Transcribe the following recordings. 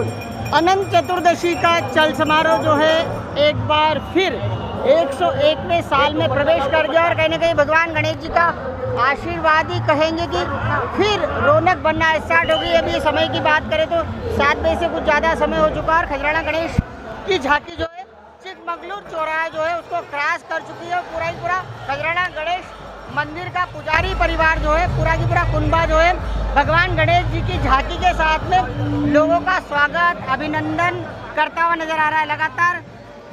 इंदौर। अनंत चतुर्दशी का चल समारोह जो है एक बार फिर 101वें साल में प्रवेश कर गया और कहीं ना कहीं भगवान गणेश जी का आशीर्वाद ही कहेंगे कि फिर रौनक बनना स्टार्ट हो गई। अभी समय की बात करें तो 7 बजे से कुछ ज़्यादा समय हो चुका है और खजराना गणेश की झांकी जो है चिकमगलूर चौराहा जो है उसको क्रॉस कर चुकी है। पूरा ही पूरा खजराना गणेश मंदिर का पुजारी परिवार जो है पूरा की पूरा कुनबा जो है भगवान गणेश जी की झांकी के साथ में लोगों का स्वागत अभिनंदन करता हुआ नजर आ रहा है। लगातार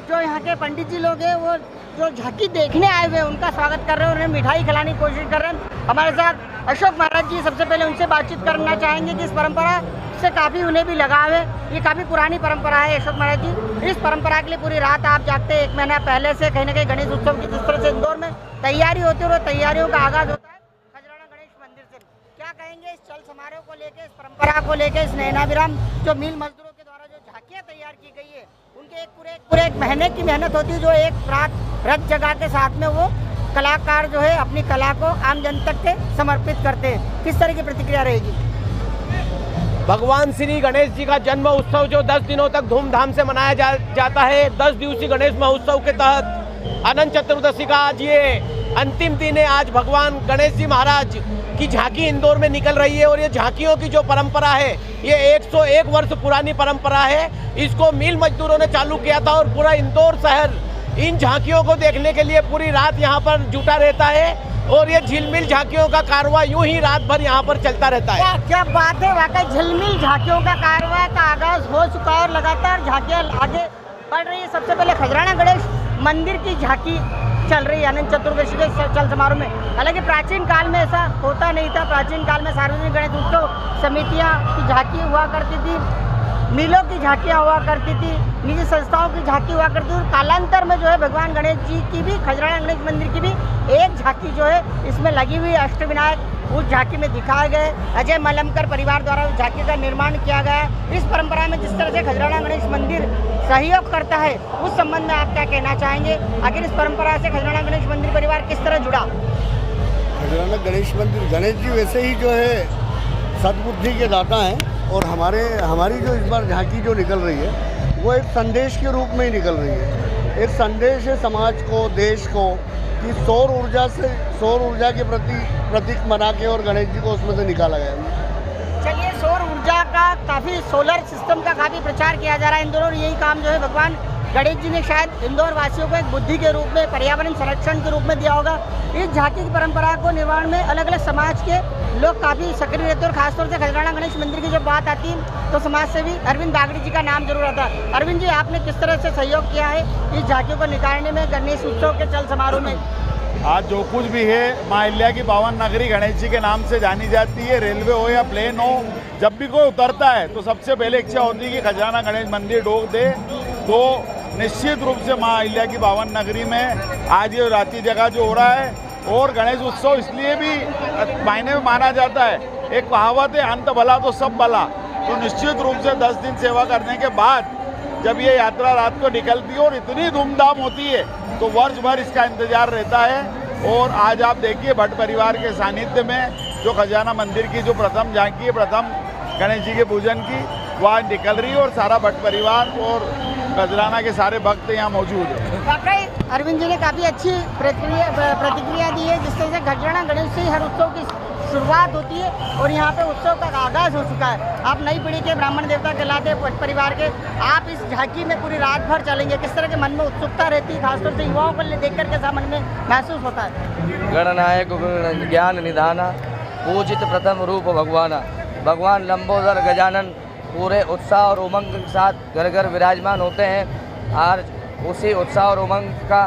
जो यहाँ के पंडित जी लोग हैं वो जो झांकी देखने आए हुए हैं उनका स्वागत कर रहे हैं, उन्हें मिठाई खिलाने की कोशिश कर रहे हैं। हमारे साथ अशोक महाराज जी, सबसे पहले उनसे बातचीत करना चाहेंगे कि इस परंपरा से काफ़ी उन्हें भी लगाव है। ये काफ़ी पुरानी परंपरा है। अशोक महाराज जी, इस परंपरा के लिए पूरी रात आप जागते हैं। 1 महीना पहले से कहीं ना कहीं गणेश उत्सव की जिस तरह से इंदौर में तैयारी होती है और तैयारियों का आगाज़ होता है खजराना गणेश मंदिर से, क्या कहेंगे इस चल समारोह को लेकर, इस परंपरा को लेकर, इस नैनाभिराम जो मिल मजदूरों के द्वारा जो झांकियाँ तैयार की गई है उनके पूरे एक महीने की मेहनत होती है जो एक रात रथ जगा के साथ में वो कलाकार जो है अपनी कला को आम जनता के समर्पित करते हैं। किस तरह की प्रतिक्रिया रहेगी? भगवान श्री गणेश जी का जन्म उत्सव जो 10 दिनों तक धूमधाम से मनाया जाता है, 10 दिवसीय गणेश महोत्सव के तहत अनंत चतुर्दशी का आज ये अंतिम दिन है। आज भगवान गणेश जी महाराज की झांकी इंदौर में निकल रही है और ये झांकियों की जो परंपरा है ये 101 वर्ष पुरानी परंपरा है। इसको मिल मजदूरों ने चालू किया था और पूरा इंदौर शहर इन झांकियों को देखने के लिए पूरी रात यहाँ पर जुटा रहता है और ये झिलमिल झांकियों का कारवां यूं ही रात भर यहाँ पर चलता रहता है। क्या बात है, वाकई झिलमिल झांकियों का कारवां का आगाज हो चुका है और लगातार झांकियाँ आगे बढ़ रही है। सबसे पहले खजराना गणेश मंदिर की झांकी चल रही है अनंत चतुर्दशी के चल समारोह में। हालांकि प्राचीन काल में ऐसा होता नहीं था। प्राचीन काल में सार्वजनिक गणेश उत्सव समितियाँ की झांकी हुआ करती थी, मिलों की झांकियाँ हुआ करती थी, निजी संस्थाओं की झांकी हुआ करती थी और कालांतर में जो है भगवान गणेश जी की भी, खजराना गणेश मंदिर की भी एक झांकी जो है इसमें लगी हुई अष्टविनायक उस झांकी में दिखाए गए। अजय मलमकर परिवार द्वारा उस झांकी का निर्माण किया गया। इस परंपरा में जिस तरह से खजराना गणेश मंदिर सहयोग करता है उस संबंध में आप क्या कहना चाहेंगे? आखिर इस परंपरा से खजराना गणेश मंदिर परिवार किस तरह जुड़ा? खजराना गणेश मंदिर, गणेश जी वैसे ही जो है सद्बुद्धि के दाता हैं और हमारी जो इस बार झांकी जो निकल रही है वो एक संदेश के रूप में ही निकल रही है। एक संदेश है समाज को, देश को, कि सौर ऊर्जा के प्रतीक बना के और गणेश जी को उसमें से निकाला गया। चलिए, सौर ऊर्जा का काफ़ी, सोलर सिस्टम का काफ़ी प्रचार किया जा रहा है इंदौर और यही काम जो है भगवान गणेश जी ने शायद इंदौर वासियों को एक बुद्धि के रूप में, पर्यावरण संरक्षण के रूप में दिया होगा। इस झांकी की परंपरा को निर्माण में अलग अलग समाज के लोग काफ़ी सक्रिय रहते हैं और खासतौर से खजराना गणेश मंदिर की जब बात आती है तो समाज सेवी अरविंद बागड़ी जी का नाम जरूर आता है। अरविंद जी, आपने किस तरह से सहयोग किया है इस झांकियों को निकालने में गणेश उत्सव के चल समारोह में? आज जो कुछ भी है माँ अहिल्या की पावन नगरी गणेश जी के नाम से जानी जाती है। रेलवे हो या प्लेन हो, जब भी कोई उतरता है तो सबसे पहले इच्छा होती है कि खजराना गणेश मंदिर ढोक दे। तो निश्चित रूप से माँ अहिल्या की पावन नगरी में आज ये रात्रि जगह जो हो रहा है और गणेश उत्सव इसलिए भी मायने में माना जाता है। एक कहावत है, अंत भला तो सब भला। तो निश्चित रूप से 10 दिन सेवा करने के बाद जब ये यात्रा रात को निकलती है और इतनी धूमधाम होती है तो वर्ष भर इसका इंतजार रहता है। और आज आप देखिए भट्ट परिवार के सानिध्य में जो खजाना मंदिर की जो प्रथम झांकी है, प्रथम गणेश जी के पूजन की, वह निकल रही है और सारा भट्ट परिवार और खजराना के सारे भक्त यहाँ मौजूद है। वाकई अरविंद जी ने काफ़ी अच्छी प्रतिक्रिया दी है। जिस तरह से खजराना गणेश से हर उत्सव की शुरुआत होती है और यहाँ पे उत्सव का आगाज़ हो चुका है। आप नई पीढ़ी के ब्राह्मण देवता कहलाते भट्ट परिवार के, आप इस झांकी में पूरी रात भर चलेंगे। किस तरह के मन में उत्सुकता रहती है, खासतौर से युवाओं को देख करके सा मन में महसूस होता है? गणनायक ज्ञान निधाना पूजित प्रथम रूप भगवाना, भगवान लंबोदर गजानन पूरे उत्साह और उमंग के साथ घर घर विराजमान होते हैं। आज उसी उत्साह और उमंग का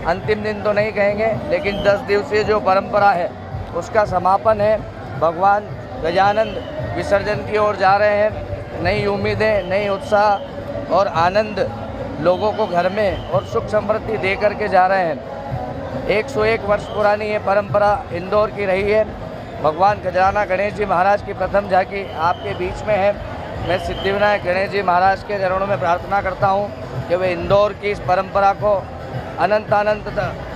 अंतिम दिन तो नहीं कहेंगे, लेकिन 10 दिवसीय जो परंपरा है उसका समापन है। भगवान गजानन विसर्जन की ओर जा रहे हैं। नई उम्मीदें, नई उत्साह और आनंद लोगों को घर में और सुख समृद्धि दे करके जा रहे हैं। 101 वर्ष पुरानी ये परंपरा इंदौर की रही है। भगवान खजराना गणेश जी महाराज की प्रथम झांकी आपके बीच में है। मैं सिद्धिविनायक गणेश जी महाराज के चरणों में प्रार्थना करता हूँ कि वे इंदौर की इस परंपरा को अनंत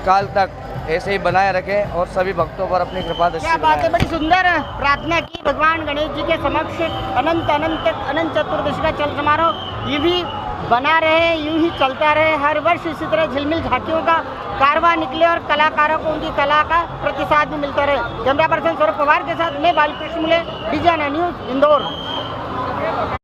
काल तक ऐसे ही बनाए रखें और सभी भक्तों पर अपनी कृपा दृष्टि क्या बात है, बनाएं। बड़ी सुंदर प्रार्थना की भगवान गणेश जी के समक्ष। अनंत अनंत अनंत चतुर्दशी का चल समारोह ये भी बना रहे, यूं ही चलता रहे। हर वर्ष इसी तरह झिलमिल झांकियों का कारवां निकले और कलाकारों को उनकी कला का प्रतिसाद भी मिलता रहे। कैमरा पर्सन सौरभ पवार के साथ मैं बालकृष्ण मुले, डीजे न्यूज़ इंदौर।